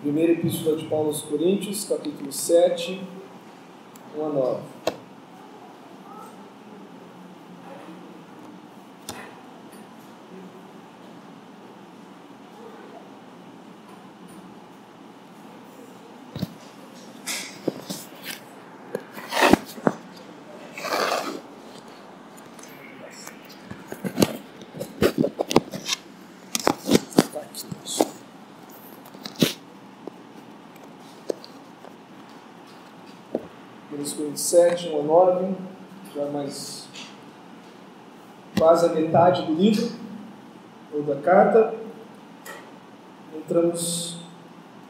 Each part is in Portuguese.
Primeira Epístola de Paulo aos Coríntios, capítulo 7, 1 a 9. Coríntios 7, 1 a 9, já mais quase a metade do livro, ou da carta. Entramos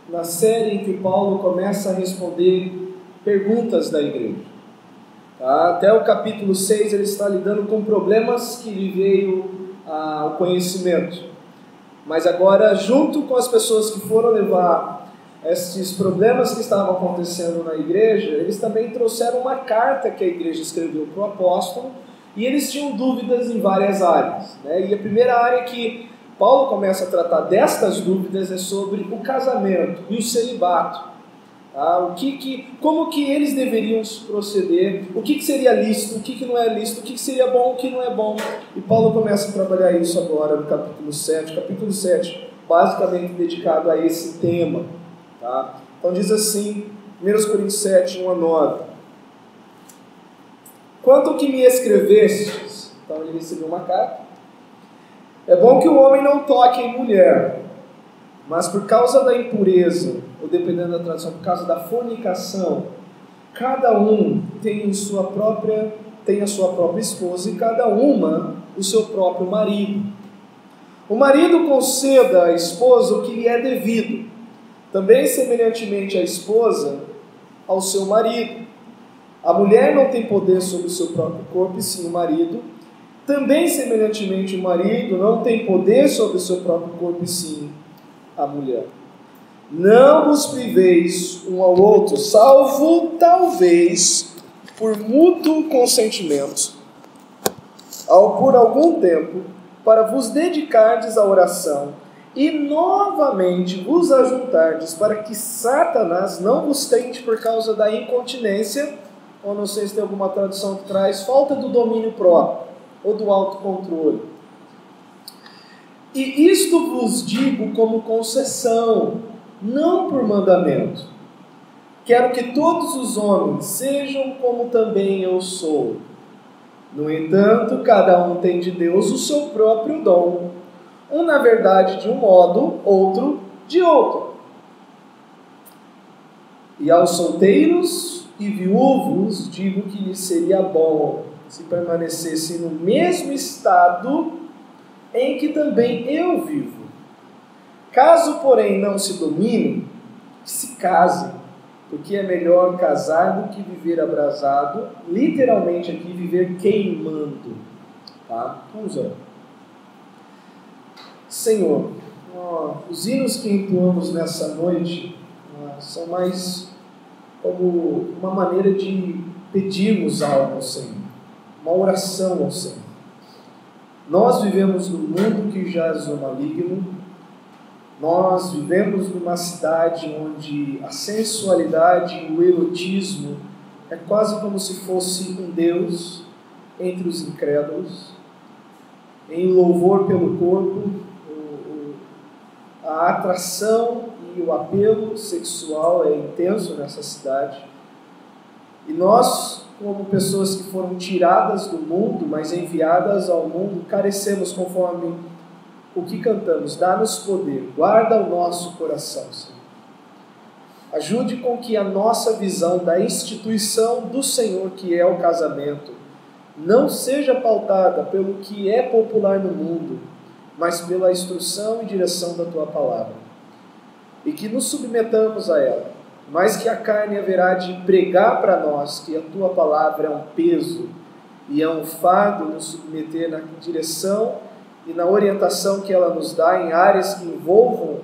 na série em que Paulo começa a responder perguntas da igreja. Até o capítulo 6 ele está lidando com problemas que lhe veio ao conhecimento. Mas agora, junto com as pessoas que foram levar esses problemas que estavam acontecendo na igreja, eles também trouxeram uma carta que a igreja escreveu para o apóstolo, e eles tinham dúvidas em várias áreas, né? E a primeira área que Paulo começa a tratar destas dúvidas é sobre o casamento e o celibato. Como que eles deveriam proceder, o que seria lícito, o que não é lícito, o que seria bom, o que não é bom. E Paulo começa a trabalhar isso agora no capítulo 7. Capítulo 7, basicamente dedicado a esse tema. Então diz assim, 1 Coríntios 7, 1 a 9. Quanto ao que me escrevestes, então ele recebeu uma carta, é bom que o homem não toque em mulher, mas por causa da impureza, ou dependendo da tradução, por causa da fornicação, cada um tem a sua própria esposa e cada uma o seu próprio marido. O marido conceda à esposa o que lhe é devido, também semelhantemente a esposa ao seu marido. A mulher não tem poder sobre o seu próprio corpo, e sim o marido. Também semelhantemente o marido não tem poder sobre o seu próprio corpo, e sim a mulher. Não vos priveis um ao outro, salvo talvez por mútuo consentimento, por algum tempo, para vos dedicardes à oração, e novamente vos ajuntardes, para que Satanás não vos tente por causa da incontinência, ou não sei se tem alguma tradução que traz, falta do domínio próprio, ou do autocontrole. E isto vos digo como concessão, não por mandamento. Quero que todos os homens sejam como também eu sou. No entanto, cada um tem de Deus o seu próprio dom. Um, na verdade, de um modo, outro de outro. E aos solteiros e viúvos digo que lhes seria bom se permanecessem no mesmo estado em que também eu vivo. Caso, porém, não se dominem, se casem, porque é melhor casar do que viver abrasado, literalmente aqui, viver queimando. Vamos lá. Senhor, os hinos que entoamos nessa noite são mais como uma maneira de pedirmos algo ao Senhor, uma oração ao Senhor. Nós vivemos num mundo que jaz no maligno, nós vivemos numa cidade onde a sensualidade e o erotismo é quase como se fosse um Deus entre os incrédulos, em louvor pelo corpo, a atração e o apelo sexual é intenso nessa cidade. E nós, como pessoas que foram tiradas do mundo, mas enviadas ao mundo, carecemos conforme o que cantamos. Dá-nos poder, guarda o nosso coração, Senhor. Ajude com que a nossa visão da instituição do Senhor, que é o casamento, não seja pautada pelo que é popular no mundo, mas pela instrução e direção da Tua palavra. E que nos submetamos a ela, mas que a carne haverá de pregar para nós que a Tua palavra é um peso e é um fardo nos submeter na direção e na orientação que ela nos dá em áreas que envolvam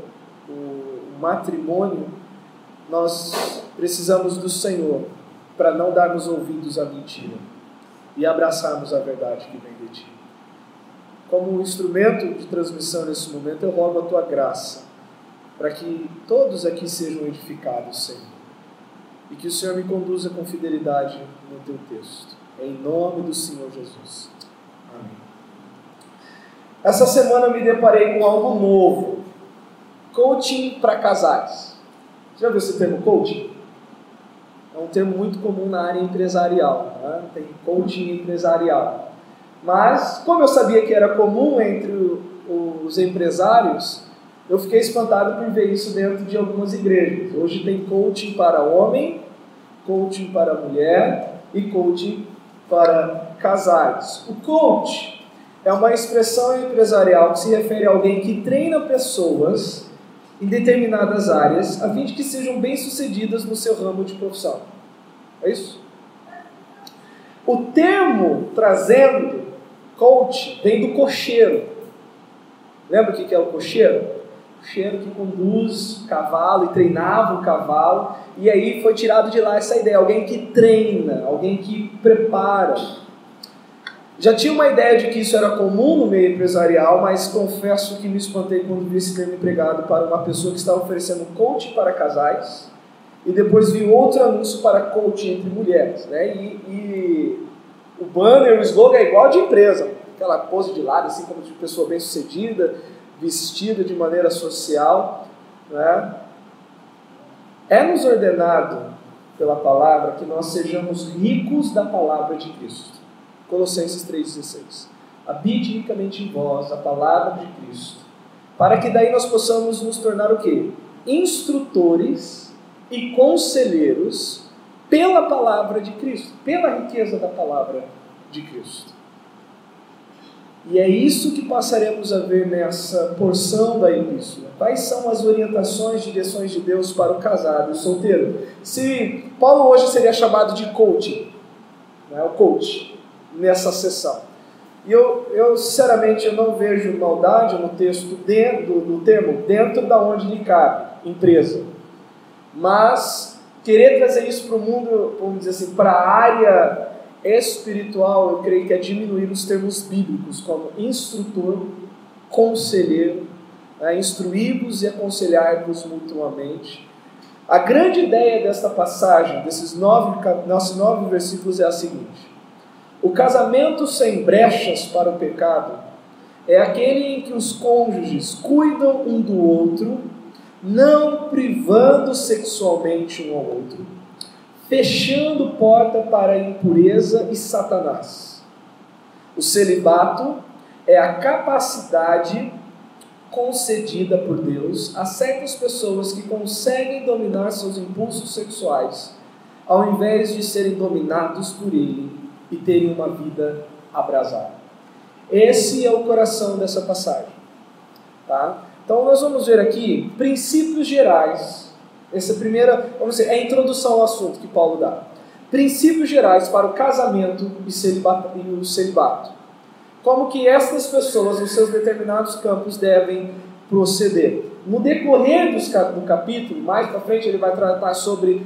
o matrimônio. Nós precisamos do Senhor para não darmos ouvidos à mentira e abraçarmos a verdade que vem de Ti. Como instrumento de transmissão nesse momento, eu rogo a Tua graça para que todos aqui sejam edificados, Senhor. E que o Senhor me conduza com fidelidade no teu texto. Em nome do Senhor Jesus. Amém. Essa semana eu me deparei com algo novo. Coaching para casais. Você já viu esse termo coaching? É um termo muito comum na área empresarial. Né? Tem coaching empresarial. Mas, como eu sabia que era comum entre os empresários, eu fiquei espantado por ver isso dentro de algumas igrejas. Hoje tem coaching para homem, coaching para mulher e coaching para casais. O coach é uma expressão empresarial que se refere a alguém que treina pessoas em determinadas áreas a fim de que sejam bem-sucedidas no seu ramo de profissão. É isso? O termo trazendo coach vem do cocheiro. Lembra o que é o cocheiro? O cocheiro que conduz o cavalo e treinava o cavalo, e aí foi tirado de lá essa ideia, alguém que treina, alguém que prepara. Já tinha uma ideia de que isso era comum no meio empresarial, mas confesso que me espantei quando vi esse termo empregado para uma pessoa que estava oferecendo coaching para casais, e depois vi outro anúncio para coaching entre mulheres, né? E o banner, o slogan é igual de empresa, aquela pose de lado, assim como de pessoa bem-sucedida, vestida de maneira social, né? É-nos ordenado pela palavra que nós sejamos ricos da palavra de Cristo. Colossenses 3,16. Habite ricamente em vós a palavra de Cristo, para que daí nós possamos nos tornar o quê? Instrutores e conselheiros pela palavra de Cristo, pela riqueza da palavra de Cristo. E é isso que passaremos a ver nessa porção da epístola. Quais são as orientações, direções de Deus para o casado e o solteiro? Se Paulo hoje seria chamado de coaching, né, o coach, nessa sessão. E eu sinceramente, eu não vejo maldade no texto do termo dentro da onde lhe cabe, empresa. Mas querer trazer isso para o mundo, vamos dizer assim, para a área espiritual, eu creio que é diminuir os termos bíblicos, como instrutor, conselheiro, instruí-vos e aconselhar-vos mutuamente. A grande ideia desta passagem, desses nossos 9 versículos, é a seguinte: o casamento sem brechas para o pecado é aquele em que os cônjuges cuidam um do outro, não privando sexualmente um ao outro, fechando porta para a impureza e Satanás. O celibato é a capacidade concedida por Deus a certas pessoas que conseguem dominar seus impulsos sexuais, ao invés de serem dominados por Ele e terem uma vida abrasada. Esse é o coração dessa passagem. Tá? Então nós vamos ver aqui princípios gerais. Essa primeira, vamos dizer, é a introdução ao assunto que Paulo dá. Princípios gerais para o casamento e o celibato. Como que estas pessoas, nos seus determinados campos, devem proceder. No decorrer do capítulo, mais para frente, ele vai tratar sobre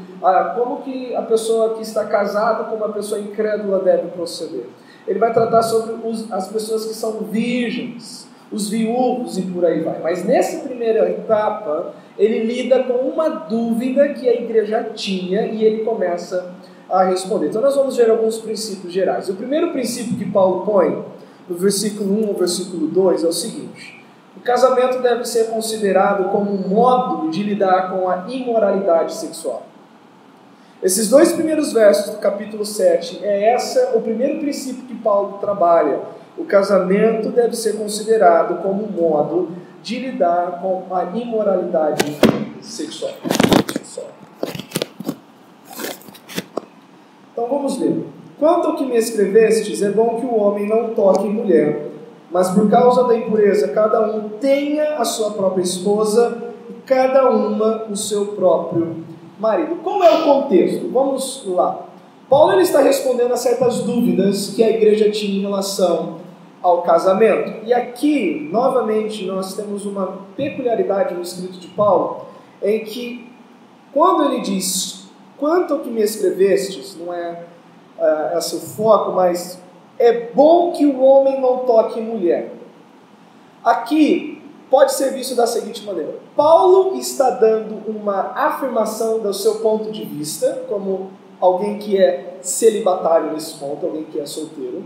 como que a pessoa que está casada com uma pessoa incrédula deve proceder. Ele vai tratar sobre as pessoas que são virgens, os viúvos e por aí vai. Mas nessa primeira etapa, ele lida com uma dúvida que a igreja tinha e ele começa a responder. Então nós vamos ver alguns princípios gerais. O primeiro princípio que Paulo põe, no versículo 1 ao versículo 2, é o seguinte: o casamento deve ser considerado como um modo de lidar com a imoralidade sexual. Esses 2 primeiros versos do capítulo 7, o primeiro princípio que Paulo trabalha. O casamento deve ser considerado como um modo de lidar com a imoralidade sexual. Então vamos ver. Quanto ao que me escrevestes, é bom que o homem não toque em mulher, mas por causa da impureza, cada um tenha a sua própria esposa e cada uma o seu próprio marido. Qual é o contexto? Vamos lá. Paulo ele está respondendo a certas dúvidas que a igreja tinha em relação ao casamento. E aqui, novamente, nós temos uma peculiaridade no escrito de Paulo, em que, quando ele diz, quanto ao que me escrevestes, não é esse o foco, mas é bom que o homem não toque em mulher. Aqui, pode ser visto da seguinte maneira. Paulo está dando uma afirmação do seu ponto de vista, como alguém que é celibatário nesse ponto, alguém que é solteiro.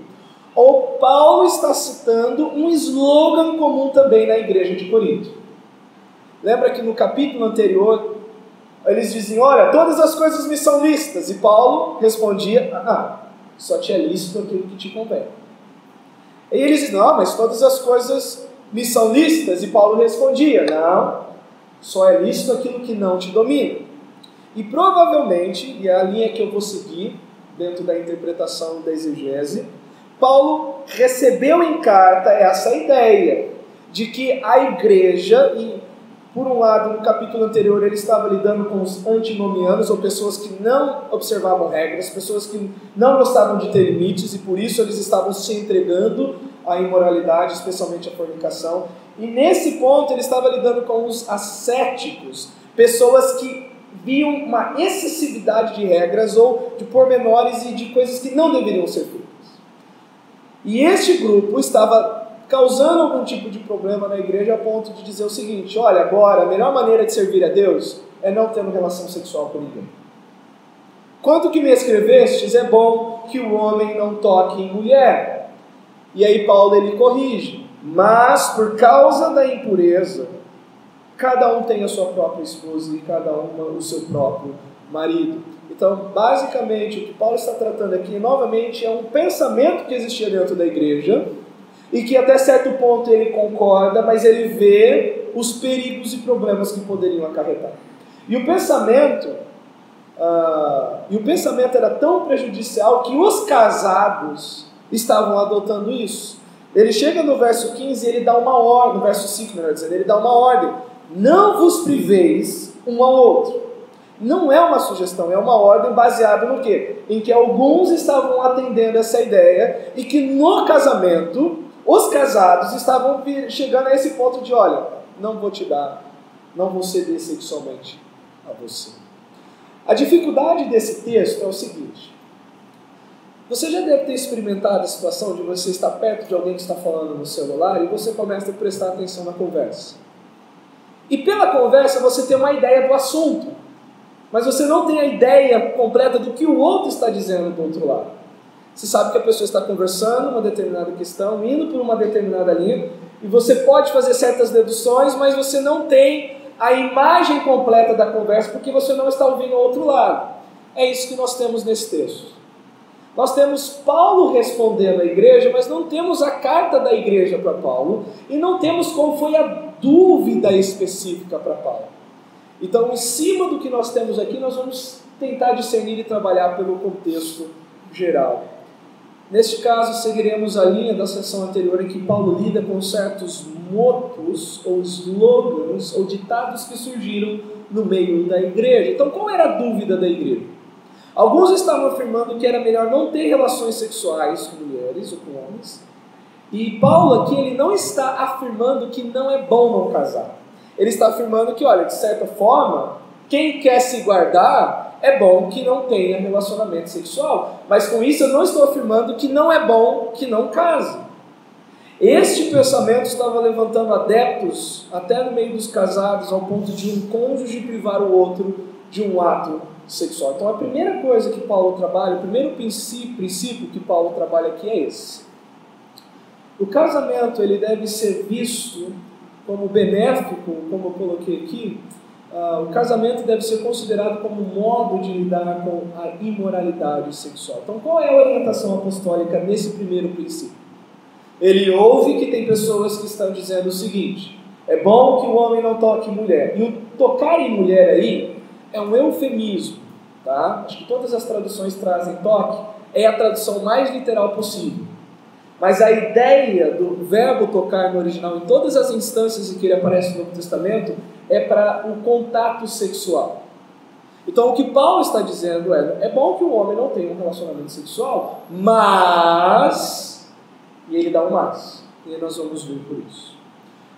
Ou Paulo está citando um slogan comum também na igreja de Corinto. Lembra que no capítulo anterior, eles dizem, olha, todas as coisas me são lícitas. E Paulo respondia, só te é lícito aquilo que te convém. E eles dizem, não, mas todas as coisas me são lícitas. E Paulo respondia, não, só é lícito aquilo que não te domina. E provavelmente, e é a linha que eu vou seguir, dentro da interpretação da exegese, Paulo recebeu em carta essa ideia de que a igreja, e por um lado, no capítulo anterior, ele estava lidando com os antinomianos, ou pessoas que não observavam regras, pessoas que não gostavam de ter limites, e por isso eles estavam se entregando à imoralidade, especialmente à fornicação. E nesse ponto, ele estava lidando com os ascéticos, pessoas que viam uma excessividade de regras, ou de pormenores e de coisas que não deveriam ser feitas. E este grupo estava causando algum tipo de problema na igreja a ponto de dizer o seguinte, olha, agora a melhor maneira de servir a Deus é não ter uma relação sexual com ninguém. Quanto que me escrevestes, é bom que o homem não toque em mulher. E aí Paulo ele corrige, mas por causa da impureza, cada um tem a sua própria esposa e cada uma o seu próprio marido. Então, basicamente, o que Paulo está tratando aqui, novamente, é um pensamento que existia dentro da igreja, e que até certo ponto ele concorda, mas ele vê os perigos e problemas que poderiam acarretar. E o pensamento era tão prejudicial que os casados estavam adotando isso. Ele chega no verso 15 e ele dá uma ordem, no verso 5, melhor dizendo, ele dá uma ordem, não vos priveis um ao outro. Não é uma sugestão, é uma ordem baseada no quê? Em que alguns estavam atendendo essa ideia e que no casamento os casados estavam chegando a esse ponto de, olha, não vou te dar, não vou ceder sexualmente a você. A dificuldade desse texto é o seguinte, você já deve ter experimentado a situação de você estar perto de alguém que está falando no celular e você começa a prestar atenção na conversa. E pela conversa você tem uma ideia do assunto, mas você não tem a ideia completa do que o outro está dizendo do outro lado. Você sabe que a pessoa está conversando uma determinada questão, indo por uma determinada linha, e você pode fazer certas deduções, mas você não tem a imagem completa da conversa, porque você não está ouvindo o outro lado. É isso que nós temos nesse texto. Nós temos Paulo respondendo à igreja, mas não temos a carta da igreja para Paulo, e não temos qual foi a dúvida específica para Paulo. Então, em cima do que nós temos aqui, nós vamos tentar discernir e trabalhar pelo contexto geral. Neste caso, seguiremos a linha da sessão anterior em que Paulo lida com certos motos, ou slogans, ou ditados que surgiram no meio da igreja. Então, qual era a dúvida da igreja? Alguns estavam afirmando que era melhor não ter relações sexuais com mulheres ou com homens. E Paulo aqui, ele não está afirmando que não é bom não casar. Ele está afirmando que, olha, de certa forma, quem quer se guardar, é bom que não tenha relacionamento sexual. Mas com isso eu não estou afirmando que não é bom que não case. Este pensamento estava levantando adeptos, até no meio dos casados, ao ponto de um cônjuge privar o outro de um ato sexual. Então a primeira coisa que Paulo trabalha, o primeiro princípio que Paulo trabalha aqui é esse. O casamento ele deve ser visto como benéfico, como eu coloquei aqui. O casamento deve ser considerado como um modo de lidar com a imoralidade sexual. Então, qual é a orientação apostólica nesse primeiro princípio? Ele ouve que tem pessoas que estão dizendo o seguinte, é bom que o homem não toque em mulher. E o tocar em mulher aí é um eufemismo, tá? Acho que todas as traduções trazem toque, é a tradução mais literal possível. Mas a ideia do verbo tocar no original, em todas as instâncias em que ele aparece no Novo Testamento, é para o contato sexual. Então o que Paulo está dizendo é bom que o homem não tenha um relacionamento sexual, mas, e ele dá um mas, e nós vamos ver por isso.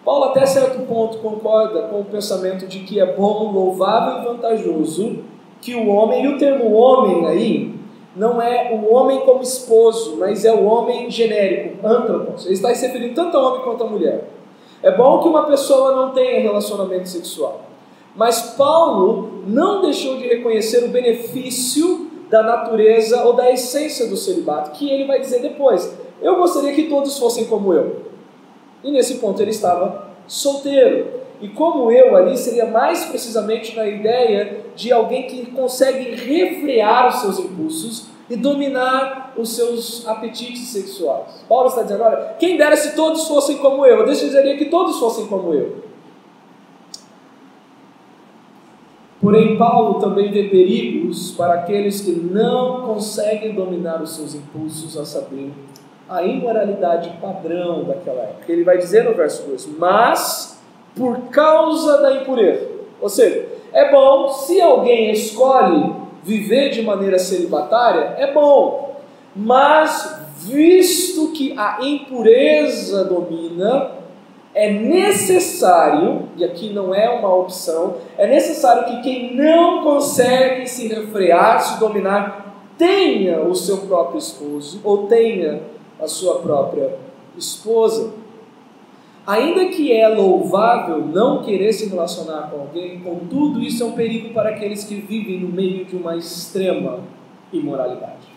Paulo até certo ponto concorda com o pensamento de que é bom, louvável e vantajoso que o homem, e o termo homem aí, não é o homem como esposo, mas é o homem genérico, antropos. Ele está se referindo tanto ao homem quanto à mulher. É bom que uma pessoa não tenha relacionamento sexual. Mas Paulo não deixou de reconhecer o benefício da natureza ou da essência do celibato, que ele vai dizer depois. Eu gostaria que todos fossem como eu. E nesse ponto ele estava solteiro. E como eu ali seria mais precisamente na ideia de alguém que consegue refrear os seus impulsos e dominar os seus apetites sexuais. Paulo está dizendo, olha, quem dera se todos fossem como eu desejaria que todos fossem como eu. Porém, Paulo também vê perigos para aqueles que não conseguem dominar os seus impulsos, a saber, a imoralidade padrão daquela época. Ele vai dizer no verso 2, mas por causa da impureza. Ou seja, é bom se alguém escolhe viver de maneira celibatária, é bom, mas visto que a impureza domina, é necessário, e aqui não é uma opção, é necessário que quem não consegue se refrear, se dominar, tenha o seu próprio esposo, ou tenha a sua própria esposa. Ainda que é louvável não querer se relacionar com alguém, contudo, isso é um perigo para aqueles que vivem no meio de uma extrema imoralidade.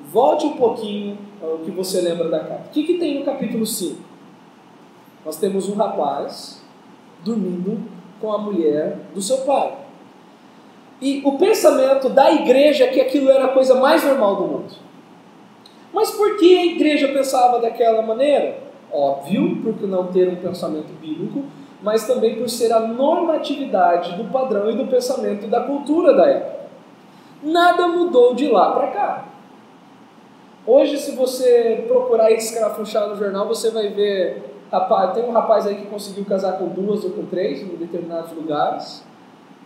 Volte um pouquinho ao que você lembra da carta. O que tem no capítulo 5? Nós temos um rapaz dormindo com a mulher do seu pai. E o pensamento da igreja é que aquilo era a coisa mais normal do mundo. Mas por que a igreja pensava daquela maneira? Óbvio, por não ter um pensamento bíblico, mas também por ser a normatividade do padrão e do pensamento da cultura da época. Nada mudou de lá para cá. Hoje, se você procurar escarafunchar no jornal, você vai ver... tem um rapaz aí que conseguiu casar com 2 ou com 3 em determinados lugares,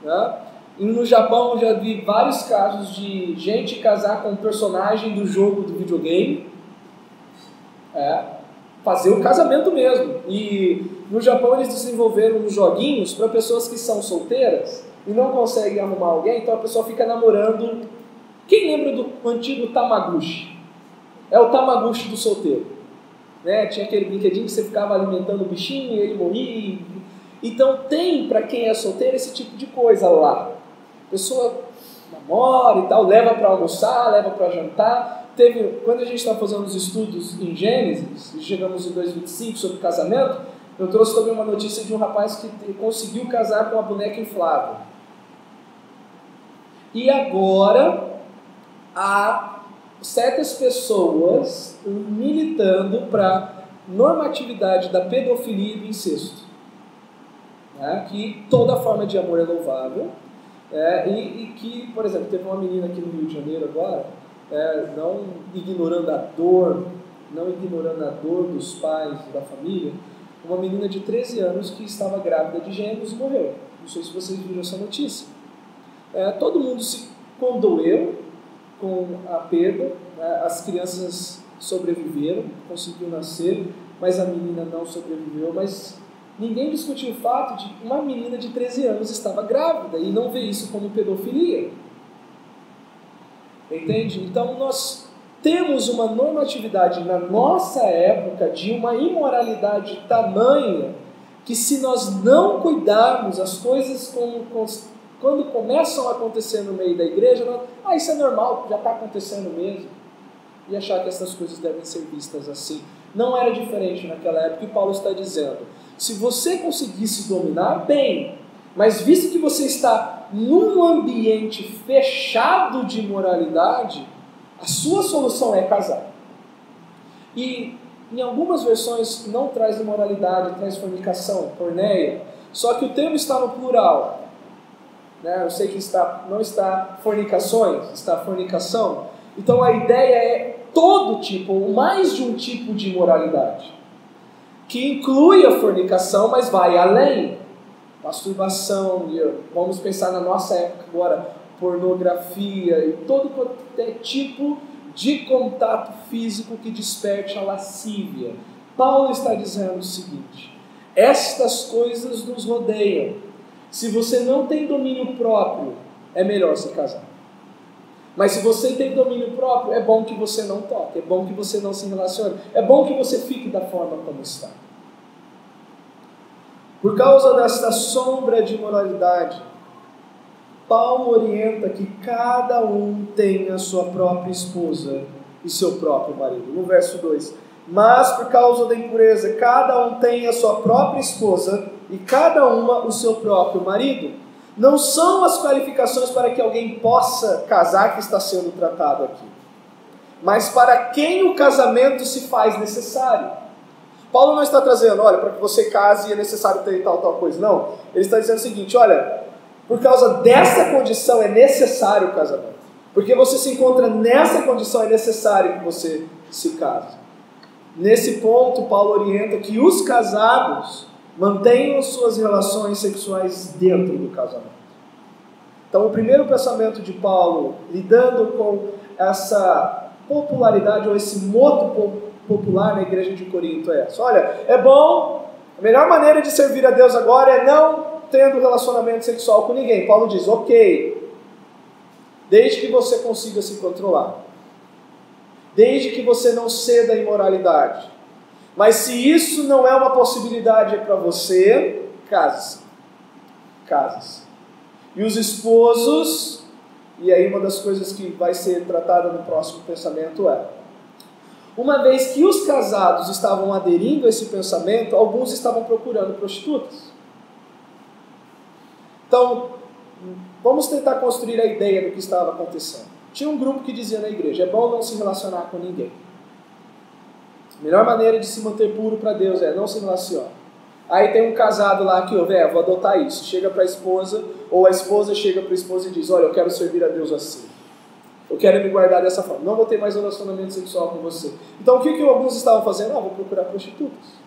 né? E no Japão eu já vi vários casos de gente casar com um personagem do jogo do videogame, fazer o casamento mesmo. E no Japão eles desenvolveram uns joguinhos para pessoas que são solteiras e não conseguem arrumar alguém, então a pessoa fica namorando. Quem lembra do antigo Tamagotchi? É o Tamagotchi do solteiro. Né? Tinha aquele brinquedinho que você ficava alimentando o bichinho e ele morria. Então tem, para quem é solteiro, esse tipo de coisa lá. A pessoa namora e tal, leva para almoçar, leva para jantar. Quando a gente está fazendo os estudos em Gênesis, chegamos em 2:25 sobre casamento, eu trouxe também uma notícia de um rapaz que conseguiu casar com uma boneca inflável. E agora há certas pessoas militando para normatividade da pedofilia e do incesto, né? Que toda forma de amor é louvável, e que, por exemplo, teve uma menina aqui no Rio de Janeiro agora, não ignorando a dor dos pais, da família, uma menina de 13 anos que estava grávida de gêmeos e morreu. Não sei se vocês viram essa notícia. Todo mundo se condoeu com a perda, né? As crianças sobreviveram, conseguiram nascer, mas a menina não sobreviveu. Mas ninguém discutiu o fato de que uma menina de 13 anos estava grávida e não vê isso como pedofilia. Entende? Então nós temos uma normatividade na nossa época de uma imoralidade tamanha que, se nós não cuidarmos, as coisas quando começam a acontecer no meio da igreja, isso é normal, já está acontecendo mesmo. E achar que essas coisas devem ser vistas assim. Não era diferente naquela época, e Paulo está dizendo, se você conseguir se dominar, bem, mas visto que você está num ambiente fechado de imoralidade, a sua solução é casar. E em algumas versões não traz imoralidade, traz fornicação, porneia, só que o termo está no plural. Né? Eu sei que não está fornicações, está fornicação. Então a ideia é todo tipo, ou mais de um tipo de imoralidade, que inclui a fornicação, mas vai além. Masturbação, vamos pensar na nossa época agora, pornografia e todo tipo de contato físico que desperte a lascívia. Paulo está dizendo o seguinte: estas coisas nos rodeiam. Se você não tem domínio próprio, é melhor se casar. Mas se você tem domínio próprio, é bom que você não toque, é bom que você não se relacione, é bom que você fique da forma como está. Por causa desta sombra de imoralidade, Paulo orienta que cada um tenha sua própria esposa e seu próprio marido. No verso 2, mas por causa da impureza, cada um tenha a sua própria esposa e cada uma o seu próprio marido. Não são as qualificações para que alguém possa casar que está sendo tratado aqui, mas para quem o casamento se faz necessário. Paulo não está trazendo, olha, para que você case é necessário ter tal coisa. Não, ele está dizendo o seguinte, olha, por causa dessa condição é necessário o casamento. Porque você se encontra nessa condição, é necessário que você se case. Nesse ponto, Paulo orienta que os casados mantenham suas relações sexuais dentro do casamento. Então, o primeiro pensamento de Paulo, lidando com essa popularidade ou esse moto popular na igreja de Corinto, é essa. Olha, é bom, a melhor maneira de servir a Deus agora é não tendo relacionamento sexual com ninguém. Paulo diz, ok, desde que você consiga se controlar, desde que você não ceda à imoralidade. Mas se isso não é uma possibilidade para você, case-se. Case-se. E os esposos, e aí uma das coisas que vai ser tratada no próximo pensamento é, uma vez que os casados estavam aderindo a esse pensamento, alguns estavam procurando prostitutas. Então, vamos tentar construir a ideia do que estava acontecendo. Tinha um grupo que dizia na igreja, é bom não se relacionar com ninguém. A melhor maneira de se manter puro para Deus é não se relacionar. Aí tem um casado lá que, vou adotar isso. Chega para a esposa, ou a esposa chega para a esposa e diz, olha, eu quero servir a Deus assim. Eu quero me guardar dessa forma. Não vou ter mais relacionamento sexual com você. Então o que alguns estavam fazendo? Vou procurar prostitutas.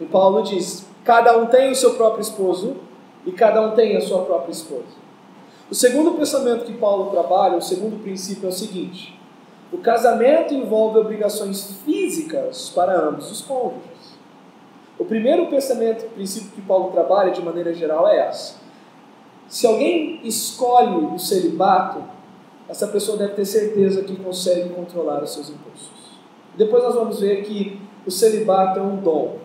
E Paulo diz, cada um tem o seu próprio esposo e cada um tem a sua própria esposa. O segundo pensamento que Paulo trabalha, o segundo princípio é o seguinte: o casamento envolve obrigações físicas para ambos os cônjuges. O primeiro princípio que Paulo trabalha de maneira geral é essa. Se alguém escolhe o celibato, essa pessoa deve ter certeza que consegue controlar os seus impulsos. Depois nós vamos ver que o celibato é um dom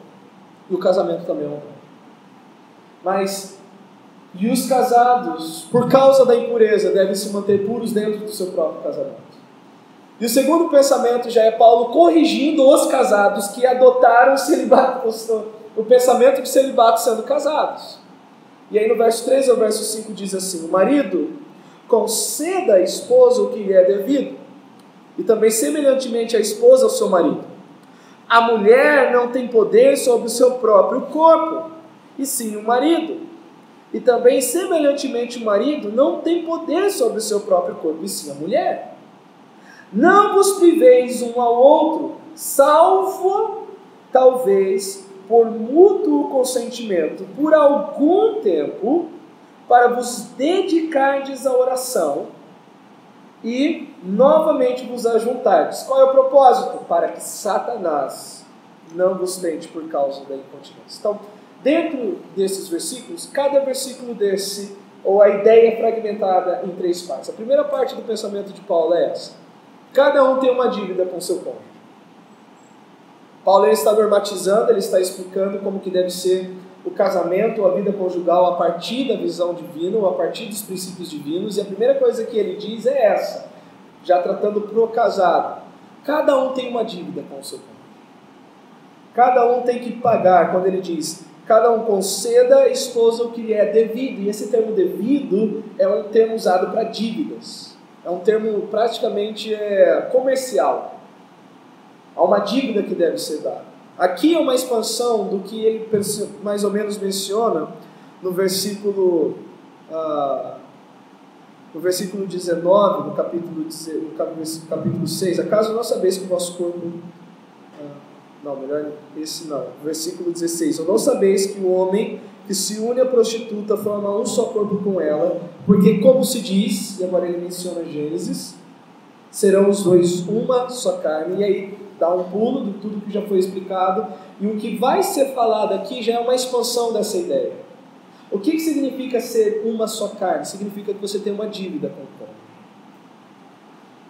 e o casamento também é um dom. Mas e os casados, por causa da impureza, devem se manter puros dentro do seu próprio casamento. E o segundo pensamento já é Paulo corrigindo os casados que adotaram o celibato, o pensamento de celibato sendo casados. E aí no verso 3 ao verso 5 diz assim: o marido conceda à esposa o que lhe é devido, e também semelhantemente a esposa ao seu marido. A mulher não tem poder sobre o seu próprio corpo, e sim o marido. E também, semelhantemente, o marido não tem poder sobre o seu próprio corpo, e sim a mulher. Não vos priveis um ao outro, salvo, talvez, por mútuo consentimento, por algum tempo, para vos dedicardes à oração e novamente vos ajuntardes. Qual é o propósito? Para que Satanás não vos tente por causa da incontinência. Então, dentro desses versículos, cada versículo desse, ou a ideia é fragmentada em três partes. A primeira parte do pensamento de Paulo é essa: cada um tem uma dívida com seu cônjuge. Paulo ele está normatizando, ele está explicando como que deve ser o casamento, a vida conjugal a partir da visão divina, ou a partir dos princípios divinos, e a primeira coisa que ele diz é essa, já tratando para o casado: cada um tem uma dívida com o seu cônjuge. Cada um tem que pagar, quando ele diz, cada um conceda à esposa o que lhe é devido, e esse termo devido é um termo usado para dívidas, é um termo praticamente comercial. Há uma dívida que deve ser dada. Aqui é uma expansão do que ele mais ou menos menciona no versículo 19, no capítulo 6. Acaso não sabeis que o vosso corpo... versículo 16. Ou não sabeis que o homem que se une à prostituta forma um só corpo com ela, porque como se diz, e agora ele menciona Gênesis, serão os dois uma só carne, e aí dá um pulo de tudo que já foi explicado, e o que vai ser falado aqui já é uma expansão dessa ideia. O que significa ser uma só carne? Significa que você tem uma dívida com o cônjuge.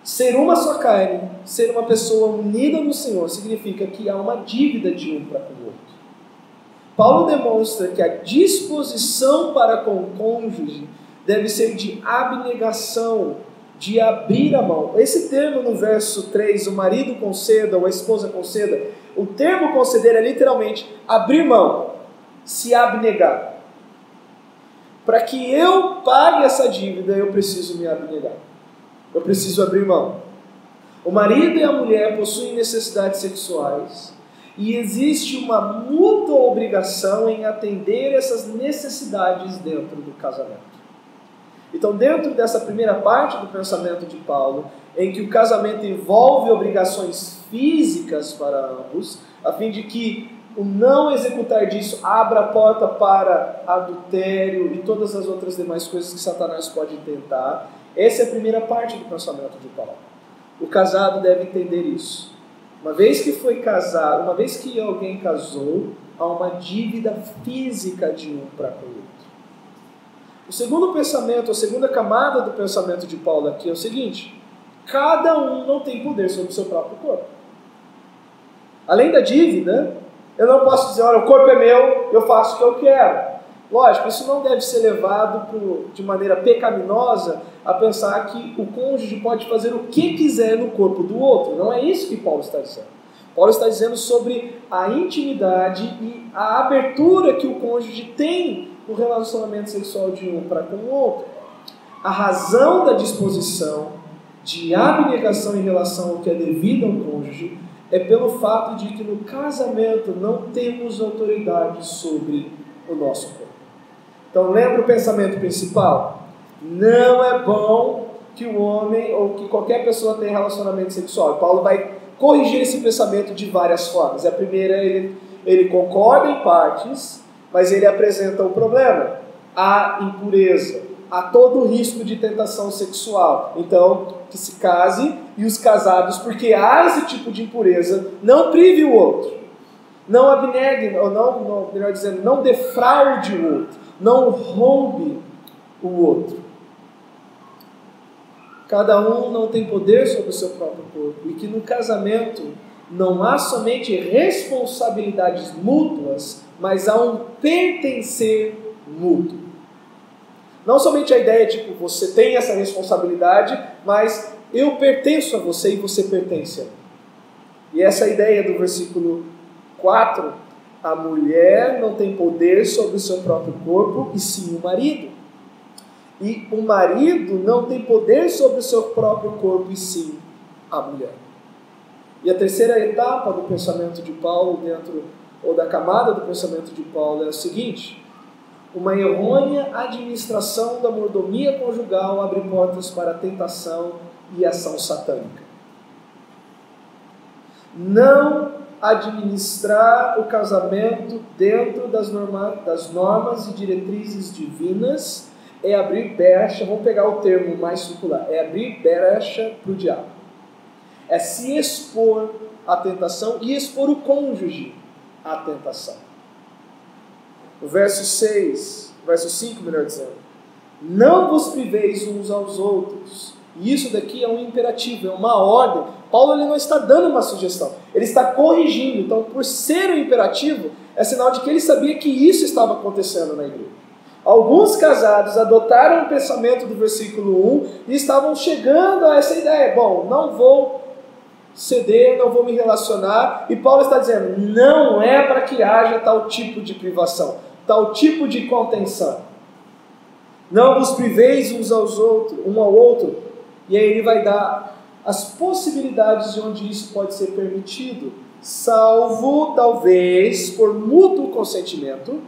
Ser uma só carne, ser uma pessoa unida no Senhor, significa que há uma dívida de um para com o outro. Paulo demonstra que a disposição para com o cônjuge deve ser de abnegação, de abrir a mão. Esse termo no verso 3, o marido conceda ou a esposa conceda, o termo conceder é literalmente abrir mão, se abnegar. Para que eu pague essa dívida, eu preciso me abnegar. Eu preciso abrir mão. O marido e a mulher possuem necessidades sexuais e existe uma mútua obrigação em atender essas necessidades dentro do casamento. Então, dentro dessa primeira parte do pensamento de Paulo, em que o casamento envolve obrigações físicas para ambos, a fim de que o não executar disso abra a porta para adultério e todas as outras demais coisas que Satanás pode tentar, essa é a primeira parte do pensamento de Paulo. O casado deve entender isso. Uma vez que foi casado, uma vez que alguém casou, há uma dívida física de um para com o outro. O segundo pensamento, a segunda camada do pensamento de Paulo aqui é o seguinte: cada um não tem poder sobre o seu próprio corpo. Além da dívida, eu não posso dizer, olha, o corpo é meu, eu faço o que eu quero. Lógico, isso não deve ser levado de maneira pecaminosa a pensar que o cônjuge pode fazer o que quiser no corpo do outro. Não é isso que Paulo está dizendo. Paulo está dizendo sobre a intimidade e a abertura que o cônjuge tem no relacionamento sexual de um para com o outro. A razão da disposição de abnegação em relação ao que é devido ao cônjuge é pelo fato de que no casamento não temos autoridade sobre o nosso corpo. Então lembra o pensamento principal? Não é bom que o homem ou que qualquer pessoa tenha relacionamento sexual. Paulo vai corrigir esse pensamento de várias formas. A primeira, ele concorda em partes, mas ele apresenta o problema. Há impureza, há todo o risco de tentação sexual. Então, que se case e os casados, porque há esse tipo de impureza, não prive o outro. Não abnegue, ou melhor dizendo, não defraude o outro. Não roube o outro. Cada um não tem poder sobre o seu próprio corpo. E que no casamento não há somente responsabilidades mútuas, mas há um pertencer mútuo. Não somente a ideia de que você tem essa responsabilidade, mas eu pertenço a você e você pertence a mim. E essa ideia do versículo 4, a mulher não tem poder sobre o seu próprio corpo, e sim o marido. E o marido não tem poder sobre o seu próprio corpo, e sim a mulher. E a terceira etapa do pensamento de Paulo, ou da camada do pensamento de Paulo, é a seguinte: uma errônea administração da mordomia conjugal abre portas para a tentação e ação satânica. Não administrar o casamento dentro das normas e diretrizes divinas é abrir brecha, vamos pegar o termo mais circular, é abrir brecha para o diabo. É se expor à tentação e expor o cônjuge à tentação. O verso 5, melhor dizendo, não vos priveis uns aos outros. E isso daqui é um imperativo, é uma ordem. Paulo ele não está dando uma sugestão, ele está corrigindo. Então, por ser um imperativo, é sinal de que ele sabia que isso estava acontecendo na igreja. Alguns casados adotaram o pensamento do versículo 1 e estavam chegando a essa ideia. Bom, não vou ceder, não vou me relacionar. E Paulo está dizendo, não é para que haja tal tipo de privação, tal tipo de contenção. Não vos priveis uns aos outros, um ao outro. E aí ele vai dar as possibilidades de onde isso pode ser permitido, salvo, talvez, por mútuo consentimento,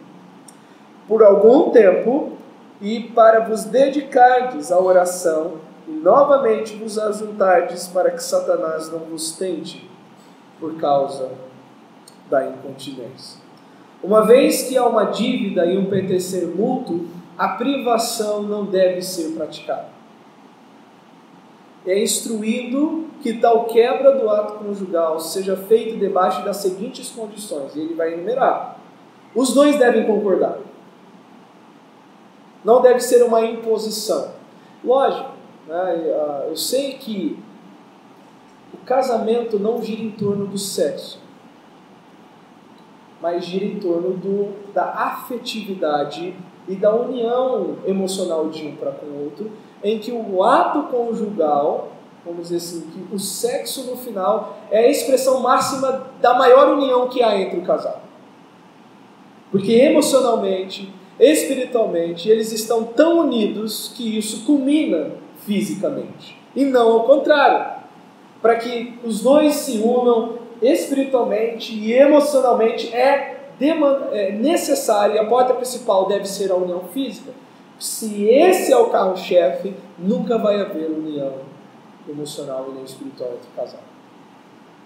por algum tempo, e para vos dedicardes à oração, e novamente vos ajuntardes para que Satanás não vos tente por causa da incontinência. Uma vez que há uma dívida e um pertencer mútuo, a privação não deve ser praticada. É instruído que tal quebra do ato conjugal seja feita debaixo das seguintes condições, e ele vai enumerar. Os dois devem concordar. Não deve ser uma imposição. Lógico, né, eu sei que o casamento não gira em torno do sexo. mas gira em torno da afetividade e da união emocional de um para com o outro, em que o ato conjugal, vamos dizer assim, que o sexo no final é a expressão máxima da maior união que há entre o casal. Porque emocionalmente, espiritualmente, eles estão tão unidos que isso culmina fisicamente. E não ao contrário. Para que os dois se unam espiritualmente e emocionalmente é necessário, e a porta principal deve ser a união física. Se esse é o carro-chefe, nunca vai haver união emocional e nem espiritual entre o casal.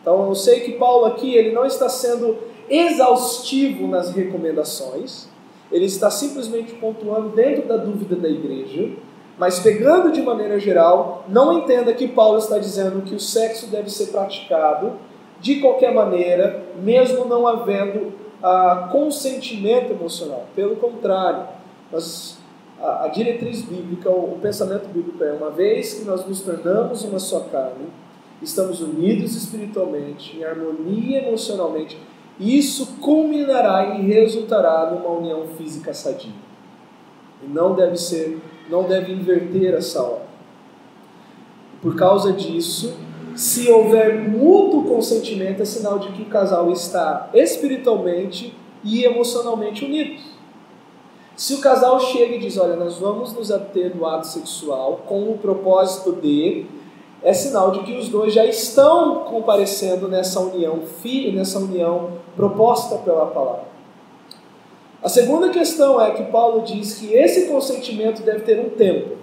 Então eu sei que Paulo aqui ele não está sendo exaustivo nas recomendações, ele está simplesmente pontuando dentro da dúvida da igreja, mas pegando de maneira geral, não entenda que Paulo está dizendo que o sexo deve ser praticado de qualquer maneira, mesmo não havendo consentimento emocional. Pelo contrário, a diretriz bíblica, o pensamento bíblico é: uma vez que nós nos tornamos uma só carne, estamos unidos espiritualmente, em harmonia emocionalmente, isso culminará e resultará numa união física sadia. E não deve inverter essa ordem. Por causa disso, se houver mútuo consentimento, é sinal de que o casal está espiritualmente e emocionalmente unidos. Se o casal chega e diz: olha, nós vamos nos abster do ato sexual com o propósito de, é sinal de que os dois já estão comparecendo nessa união proposta pela palavra. A segunda questão é que Paulo diz que esse consentimento deve ter um tempo.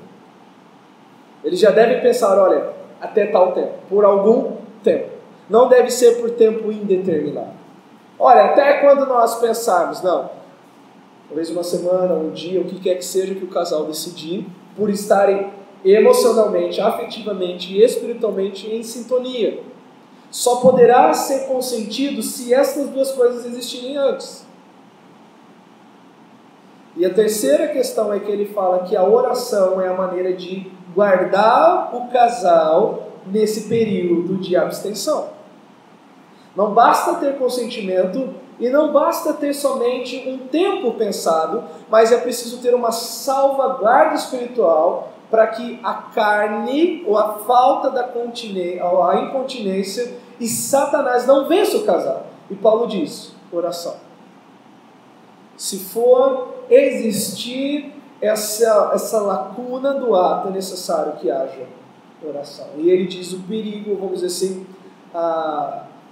Eles já devem pensar: olha, até tal tempo, por algum tempo. Não deve ser por tempo indeterminado. Olha, até quando nós pensarmos, não. Talvez uma semana, um dia, o que quer que seja que o casal decidir, por estarem emocionalmente, afetivamente e espiritualmente em sintonia. Só poderá ser consentido se essas duas coisas existirem antes. E a terceira questão é que ele fala que a oração é a maneira de guardar o casal nesse período de abstenção. Não basta ter consentimento e não basta ter somente um tempo pensado, mas é preciso ter uma salvaguarda espiritual para que a carne ou a falta da a incontinência e Satanás não vença o casal. E Paulo diz: oração. Se for existir essa lacuna do ato, é necessário que haja oração. E ele diz o perigo, vamos dizer assim,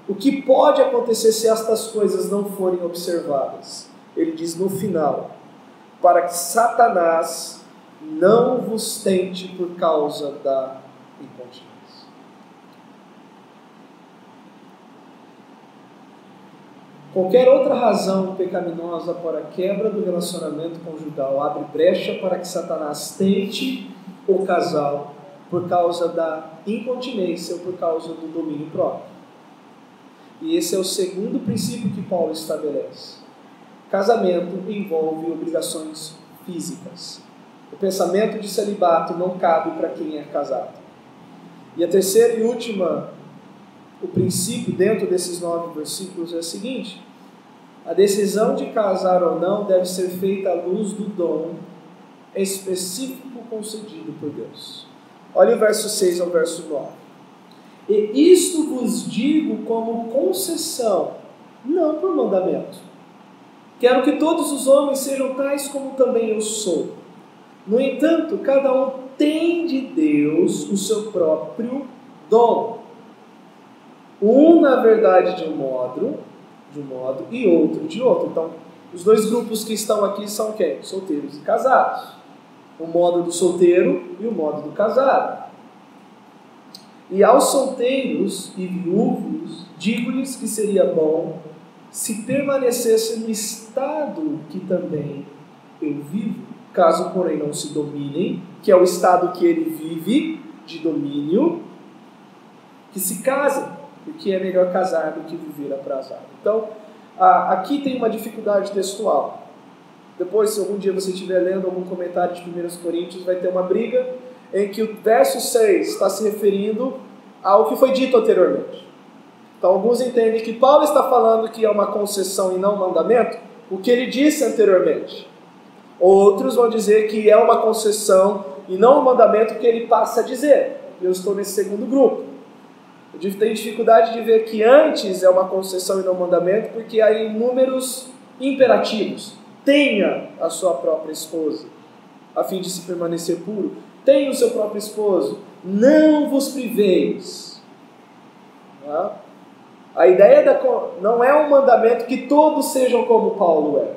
o que pode acontecer se estas coisas não forem observadas. Ele diz no final: para que Satanás não vos tente por causa da incontinência. Qualquer outra razão pecaminosa para a quebra do relacionamento conjugal abre brecha para que Satanás tente o casal por causa da incontinência ou por causa do domínio próprio. E esse é o segundo princípio que Paulo estabelece. Casamento envolve obrigações físicas. O pensamento de celibato não cabe para quem é casado. E a terceira e última, o princípio dentro desses 9 versículos é o seguinte: a decisão de casar ou não deve ser feita à luz do dom específico concedido por Deus. Olha o verso 6 ao verso 9. E isto vos digo como concessão, não por mandamento. Quero que todos os homens sejam tais como também eu sou. No entanto, cada um tem de Deus o seu próprio dom. Um, na verdade, de um modo e outro de outro. Então, os dois grupos que estão aqui são quem? Solteiros e casados. O modo do solteiro e o modo do casado. E aos solteiros e viúvos, digo-lhes que seria bom se permanecesse no estado que também eu vivo, caso, porém, não se dominem, que é o estado que ele vive, de domínio, que se casem, porque é melhor casar do que viver aprazado. Então, aqui tem uma dificuldade textual. Depois, se algum dia você estiver lendo algum comentário de 1 Coríntios, vai ter uma briga em que o verso 6 está se referindo ao que foi dito anteriormente. Então, alguns entendem que Paulo está falando que é uma concessão e não um mandamento, o que ele disse anteriormente. Outros vão dizer que é uma concessão e não um mandamento que ele passa a dizer. Eu estou nesse segundo grupo. Eu tenho dificuldade de ver que antes é uma concessão e não um mandamento, porque há inúmeros imperativos. Tenha a sua própria esposa, a fim de se permanecer puro. Tenha o seu próprio esposo. Não vos priveis. A ideia não é um mandamento que todos sejam como Paulo é.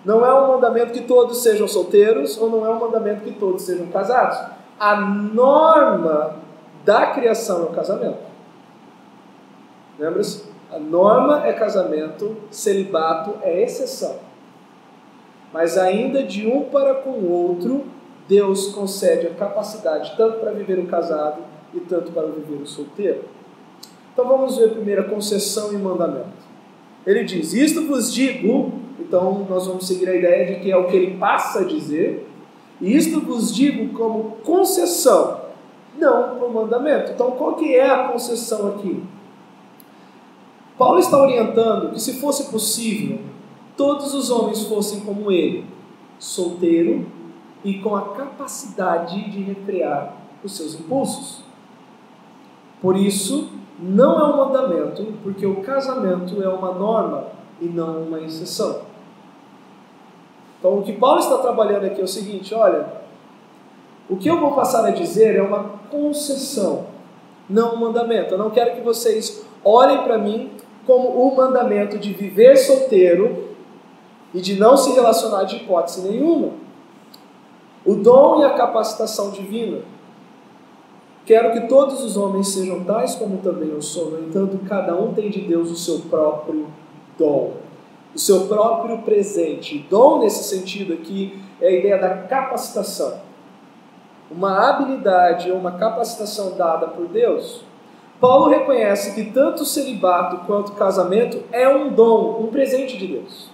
Não é um mandamento que todos sejam solteiros, ou não é um mandamento que todos sejam casados. A norma da criação é o casamento. Lembra-se? A norma é casamento, celibato é exceção. Mas ainda de um para com o outro, Deus concede a capacidade tanto para viver o casado e tanto para viver o solteiro. Então vamos ver primeiro a concessão e mandamento. Ele diz, isto vos digo, então nós vamos seguir a ideia de que é o que ele passa a dizer, e isto vos digo como concessão, não como mandamento. Então qual que é a concessão aqui? Paulo está orientando que, se fosse possível, todos os homens fossem como ele, solteiro e com a capacidade de refrear os seus impulsos. Por isso, não é um mandamento, porque o casamento é uma norma e não uma exceção. Então, o que Paulo está trabalhando aqui é o seguinte, olha, o que eu vou passar a dizer é uma concessão, não um mandamento. Eu não quero que vocês olhem para mim como o mandamento de viver solteiro e de não se relacionar de hipótese nenhuma. O dom e a capacitação divina. Quero que todos os homens sejam tais como também eu sou. No entanto, cada um tem de Deus o seu próprio dom, o seu próprio presente. Dom, nesse sentido aqui, é a ideia da capacitação. Uma habilidade ou uma capacitação dada por Deus. Paulo reconhece que tanto o celibato quanto o casamento é um dom, um presente de Deus.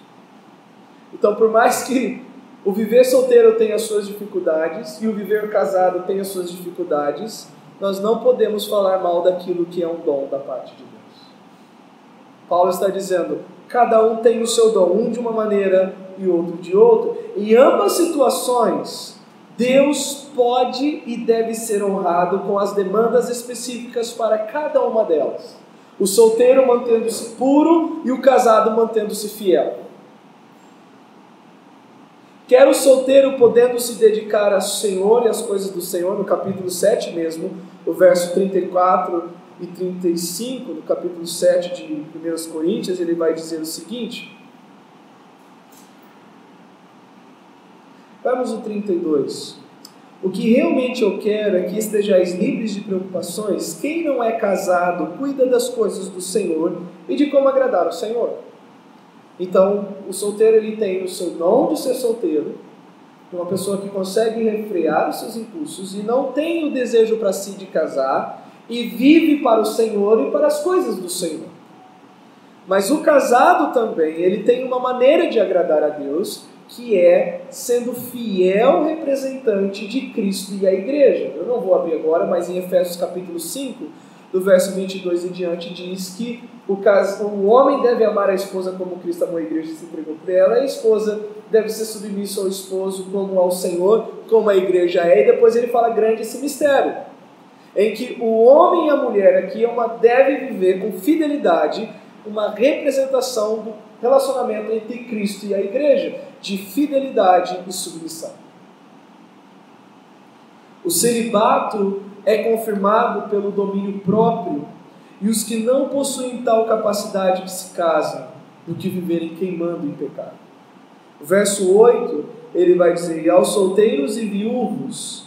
Então, por mais que o viver solteiro tenha as suas dificuldades e o viver casado tenha as suas dificuldades, nós não podemos falar mal daquilo que é um dom da parte de Deus. Paulo está dizendo, cada um tem o seu dom, um de uma maneira e outro de outra. Em ambas situações, Deus pode e deve ser honrado com as demandas específicas para cada uma delas. O solteiro mantendo-se puro e o casado mantendo-se fiel. Quer o solteiro podendo se dedicar ao Senhor e às coisas do Senhor, no capítulo 7 mesmo, o verso 34 e 35, no capítulo 7 de 1 Coríntios, ele vai dizer o seguinte. Vamos no 32. O que realmente eu quero é que estejais livres de preocupações. Quem não é casado cuida das coisas do Senhor e de como agradar ao Senhor. Então, o solteiro ele tem o seu dom de ser solteiro, uma pessoa que consegue refrear os seus impulsos e não tem o desejo para si de casar e vive para o Senhor e para as coisas do Senhor. Mas o casado também, ele tem uma maneira de agradar a Deus, que é sendo fiel representante de Cristo e a igreja. Eu não vou abrir agora, mas em Efésios capítulo 5, do verso 22 em diante, diz que o homem deve amar a esposa como Cristo amou a igreja e se entregou por ela, e a esposa deve ser submissa ao esposo como ao Senhor, como a igreja é, e depois ele fala grande esse mistério, em que o homem e a mulher aqui deve viver com fidelidade uma representação do relacionamento entre Cristo e a igreja, de fidelidade e submissão. O celibato é confirmado pelo domínio próprio, e os que não possuem tal capacidade que se casam, do que viverem queimando em pecado. O verso 8, ele vai dizer, e aos solteiros e viúvos,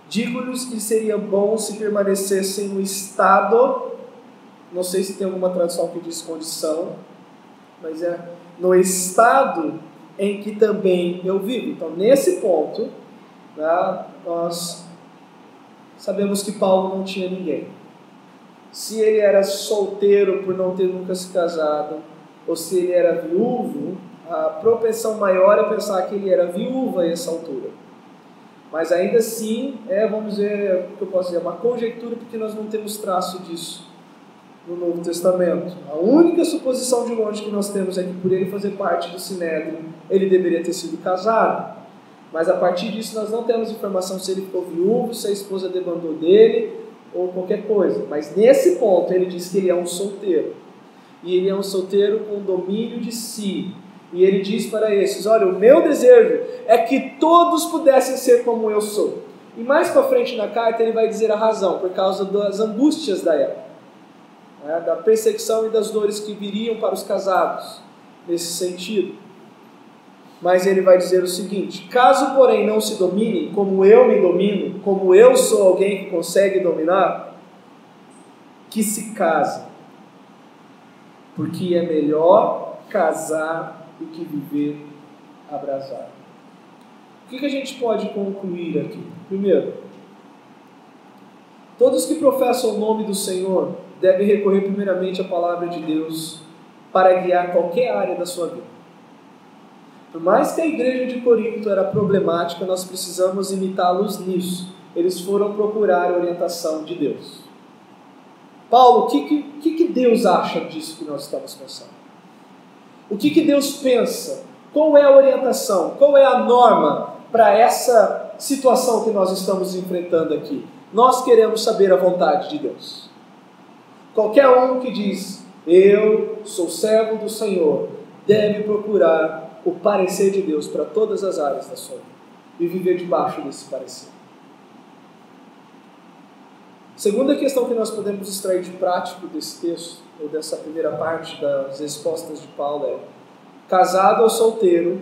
digo-lhes que seria bom se permanecessem no estado, não sei se tem alguma tradução que diz condição, mas é no estado em que também eu vivo. Então, nesse ponto, né, nós sabemos que Paulo não tinha ninguém. Se ele era solteiro por não ter nunca se casado, ou se ele era viúvo, a propensão maior é pensar que ele era viúva a essa altura. Mas ainda assim, vamos dizer, o que eu posso dizer, uma conjectura, porque nós não temos traço disso no Novo Testamento. A única suposição de longe que nós temos é que por ele fazer parte do Sinédrio, ele deveria ter sido casado. Mas a partir disso nós não temos informação se ele ficou viúvo, se a esposa debandou dele ou qualquer coisa. Mas nesse ponto ele diz que ele é um solteiro. E ele é um solteiro com domínio de si. E ele diz para esses: olha, o meu desejo é que todos pudessem ser como eu sou. E mais para frente na carta ele vai dizer a razão, por causa das angústias da época, né, da perseguição e das dores que viriam para os casados, nesse sentido. Mas ele vai dizer o seguinte: caso porém não se dominem, como eu me domino, como eu sou alguém que consegue dominar, que se casem, porque é melhor casar do que viver abrasado. O que a gente pode concluir aqui? Primeiro, todos que professam o nome do Senhor devem recorrer primeiramente à palavra de Deus para guiar qualquer área da sua vida. Por mais que a igreja de Corinto era problemática, nós precisamos imitá-los nisso. Eles foram procurar a orientação de Deus. Paulo, o que Deus acha disso que nós estamos pensando? O que Deus pensa? Qual é a orientação? Qual é a norma para essa situação que nós estamos enfrentando aqui? Nós queremos saber a vontade de Deus. Qualquer um que diz, eu sou servo do Senhor, deve procurar o parecer de Deus para todas as áreas da sua vida e viver debaixo desse parecer. Segunda questão que nós podemos extrair de prático desse texto, ou dessa primeira parte das respostas de Paulo, é: casado ou solteiro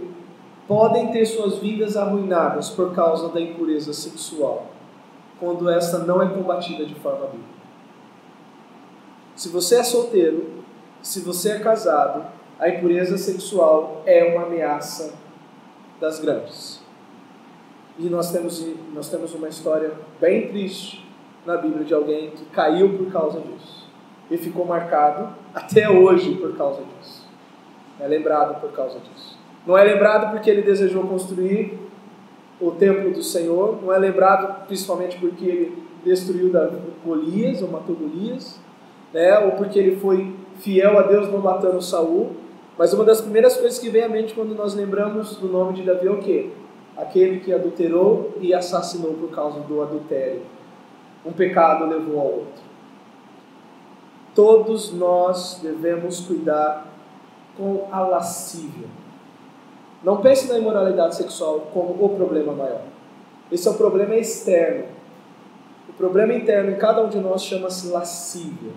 podem ter suas vidas arruinadas por causa da impureza sexual, quando essa não é combatida de forma bíblica. Se você é solteiro, se você é casado, a impureza sexual é uma ameaça das grandes. E nós temos uma história bem triste na Bíblia de alguém que caiu por causa disso. E ficou marcado até hoje por causa disso. É lembrado por causa disso. Não é lembrado porque ele desejou construir o templo do Senhor. Não é lembrado principalmente porque ele destruiu Golias, ou matou Golias, né? Ou porque ele foi fiel a Deus não matando Saul. Mas uma das primeiras coisas que vem à mente quando nós lembramos do nome de Davi é o quê? Aquele que adulterou e assassinou por causa do adultério. Um pecado levou ao outro. Todos nós devemos cuidar com a lascívia. Não pense na imoralidade sexual como o problema maior. Esse é o problema externo. O problema interno em cada um de nós chama-se lascívia.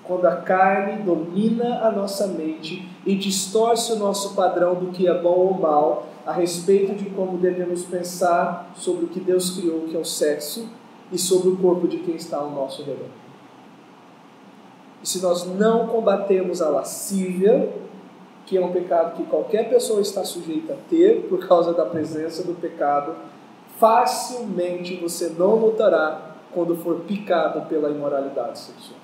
Quando a carne domina a nossa mente e distorce o nosso padrão do que é bom ou mal a respeito de como devemos pensar sobre o que Deus criou, que é o sexo, e sobre o corpo de quem está ao nosso redor. E se nós não combatemos a lascívia, que é um pecado que qualquer pessoa está sujeita a ter por causa da presença do pecado, facilmente você não lutará quando for picado pela imoralidade sexual.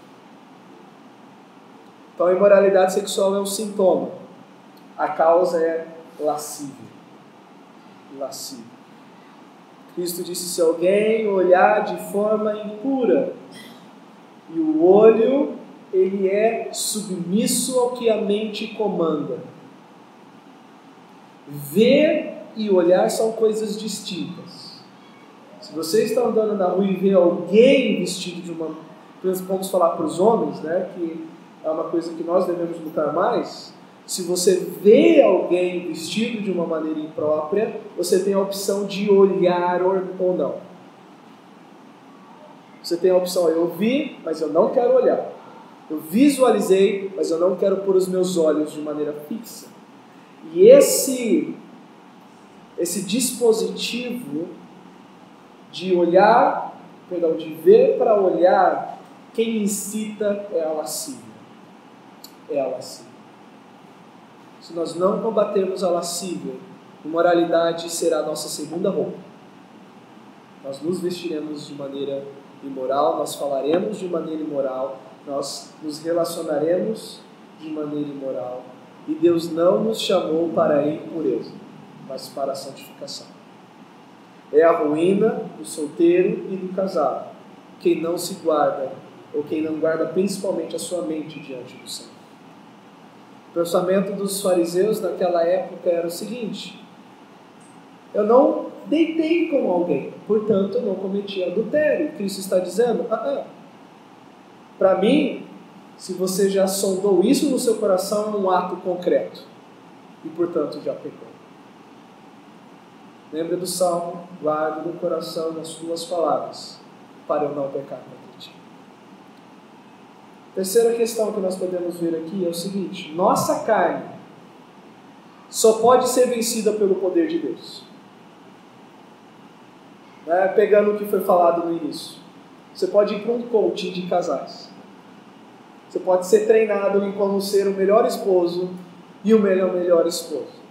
Então a imoralidade sexual é um sintoma. A causa é lascívia. Lascívia. Cristo disse: se alguém olhar de forma impura, e o olho, ele é submisso ao que a mente comanda. Ver e olhar são coisas distintas. Se você está andando na rua e vê alguém vestido de uma... Vamos falar para os homens, né, que é uma coisa que nós devemos lutar mais. Se você vê alguém vestido de uma maneira imprópria, você tem a opção de olhar ou não. Você tem a opção: eu vi, mas eu não quero olhar. Eu visualizei, mas eu não quero pôr os meus olhos de maneira fixa. E esse dispositivo de olhar, de ver para olhar, quem incita é a lascívia. É a lascívia. Se nós não combatermos a lascívia, imoralidade será a nossa segunda roupa. Nós nos vestiremos de maneira imoral, nós falaremos de maneira imoral, nós nos relacionaremos de maneira imoral. E Deus não nos chamou para a impureza, mas para a santificação. É a ruína do solteiro e do casado, quem não se guarda ou quem não guarda principalmente a sua mente diante do Senhor. O pensamento dos fariseus naquela época era o seguinte: eu não deitei com alguém, portanto eu não cometi adultério. Cristo está dizendo, para mim, se você já sondou isso no seu coração, é um ato concreto, e portanto já pecou. Lembra do Salmo, guarde no coração as tuas palavras, para eu não pecar contra ti. Terceira questão que nós podemos ver aqui é o seguinte: nossa carne só pode ser vencida pelo poder de Deus. Pegando o que foi falado no início, você pode ir para um coaching de casais, você pode ser treinado em como ser o melhor esposo e o melhor esposo,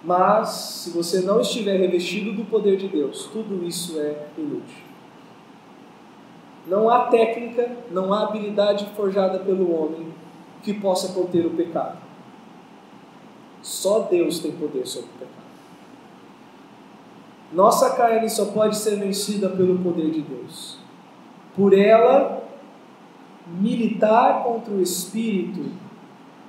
mas se você não estiver revestido do poder de Deus, tudo isso é inútil. Não há técnica, não há habilidade forjada pelo homem que possa conter o pecado. Só Deus tem poder sobre o pecado. Nossa carne só pode ser vencida pelo poder de Deus. Por ela militar contra o espírito,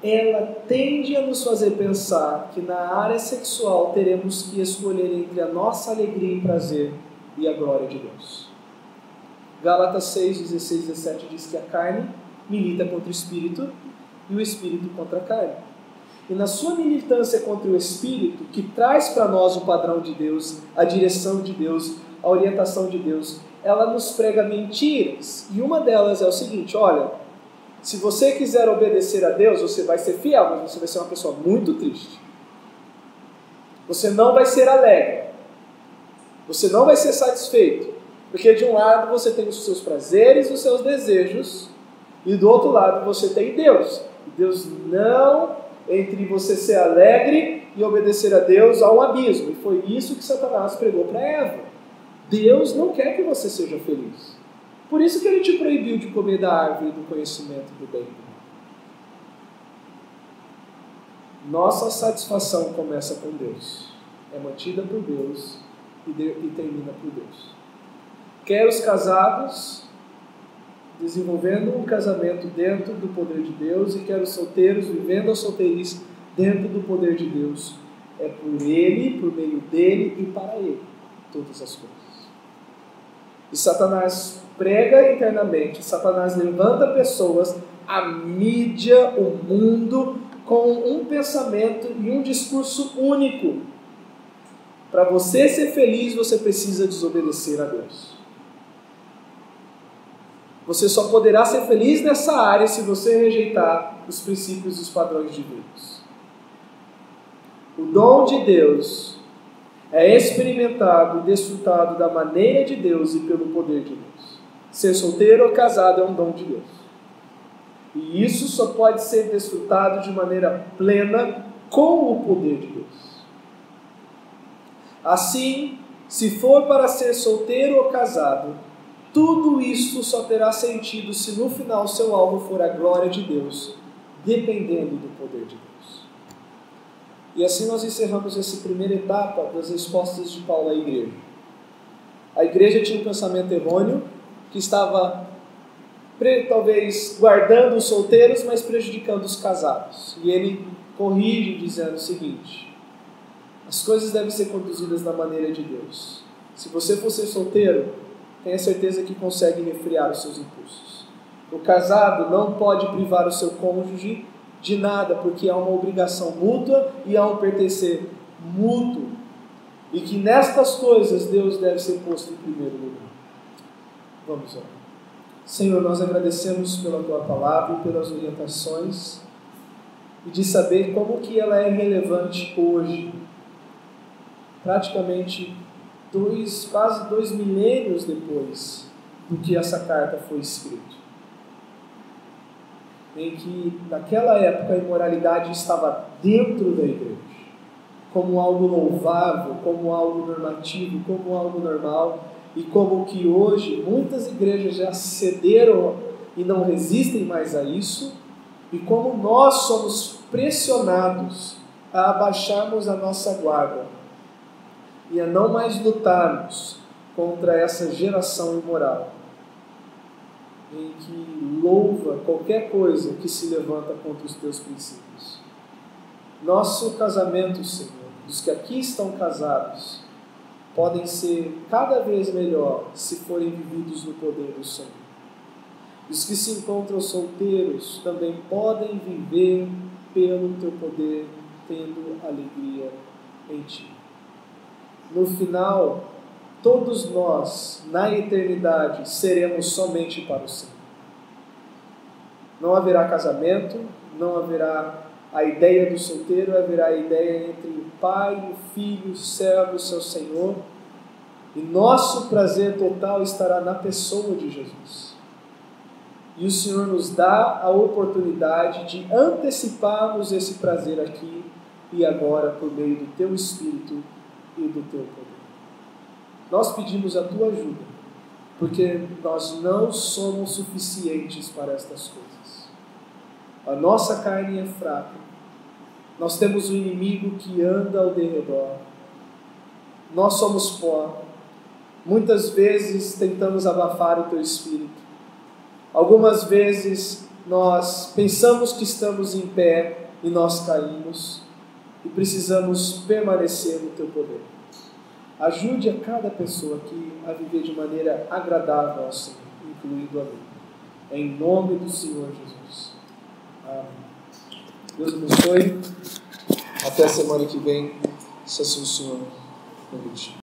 ela tende a nos fazer pensar que na área sexual teremos que escolher entre a nossa alegria e prazer e a glória de Deus. Gálatas 6, 16 e 17 diz que a carne milita contra o espírito e o espírito contra a carne. E na sua militância contra o espírito, que traz para nós o padrão de Deus, a direção de Deus, a orientação de Deus, ela nos prega mentiras. E uma delas é o seguinte: olha, se você quiser obedecer a Deus, você vai ser fiel, mas você vai ser uma pessoa muito triste. Você não vai ser alegre. Você não vai ser satisfeito. Porque de um lado você tem os seus prazeres, os seus desejos, e do outro lado você tem Deus. E Deus não, entre você ser alegre e obedecer a Deus, há um abismo. E foi isso que Satanás pregou para Eva. Deus não quer que você seja feliz. Por isso que ele te proibiu de comer da árvore do conhecimento do bem e do mal. Nossa satisfação começa com Deus. É mantida por Deus e termina por Deus. Quer os casados desenvolvendo um casamento dentro do poder de Deus, e quer os solteiros vivendo a solteirice dentro do poder de Deus. É por Ele, por meio dEle e para Ele, todas as coisas. E Satanás prega internamente, Satanás levanta pessoas, a mídia, o mundo, com um pensamento e um discurso único. Para você ser feliz, você precisa desobedecer a Deus. Você só poderá ser feliz nessa área se você rejeitar os princípios e os padrões divinos. O dom de Deus é experimentado e desfrutado da maneira de Deus e pelo poder de Deus. Ser solteiro ou casado é um dom de Deus. E isso só pode ser desfrutado de maneira plena com o poder de Deus. Assim, se for para ser solteiro ou casado, tudo isso só terá sentido se no final seu alvo for a glória de Deus, dependendo do poder de Deus. E assim nós encerramos essa primeira etapa das respostas de Paulo à igreja. A igreja tinha um pensamento errôneo, que estava talvez guardando os solteiros, mas prejudicando os casados. E ele corrige dizendo o seguinte: as coisas devem ser conduzidas da maneira de Deus. Se você for ser solteiro, tenha certeza que consegue refrear os seus impulsos. O casado não pode privar o seu cônjuge de nada, porque há uma obrigação mútua e há um pertencer mútuo. E que nestas coisas Deus deve ser posto em primeiro lugar. Vamos orar. Senhor, nós agradecemos pela Tua palavra e pelas orientações, e de saber como que ela é relevante hoje, praticamente quase 2 milênios depois do que essa carta foi escrita. Em que naquela época a imoralidade estava dentro da igreja, como algo louvável, como algo normativo, como algo normal, e como que hoje muitas igrejas já cederam e não resistem mais a isso, e como nós somos pressionados a abaixarmos a nossa guarda e a não mais lutarmos contra essa geração imoral. em que louva qualquer coisa que se levanta contra os teus princípios. Nosso casamento, Senhor, dos que aqui estão casados, podem ser cada vez melhor se forem vividos no poder do Senhor. Os que se encontram solteiros também podem viver pelo teu poder, tendo alegria em ti. No final, todos nós, na eternidade, seremos somente para o Senhor. Não haverá casamento, não haverá a ideia do solteiro, haverá a ideia entre o pai, o filho, o servo, o seu Senhor. E nosso prazer total estará na pessoa de Jesus. E o Senhor nos dá a oportunidade de anteciparmos esse prazer aqui e agora por meio do Teu Espírito e do Teu poder. Nós pedimos a Tua ajuda, porque nós não somos suficientes para estas coisas. A nossa carne é fraca. Nós temos um inimigo que anda ao derredor. Nós somos pó. Muitas vezes tentamos abafar o Teu Espírito. Algumas vezes nós pensamos que estamos em pé e nós caímos e precisamos permanecer no Teu poder. Ajude a cada pessoa aqui a viver de maneira agradável ao Senhor, incluindo a mim. Em nome do Senhor Jesus. Amém. Deus abençoe. Até a semana que vem, se assim o Senhor permitir.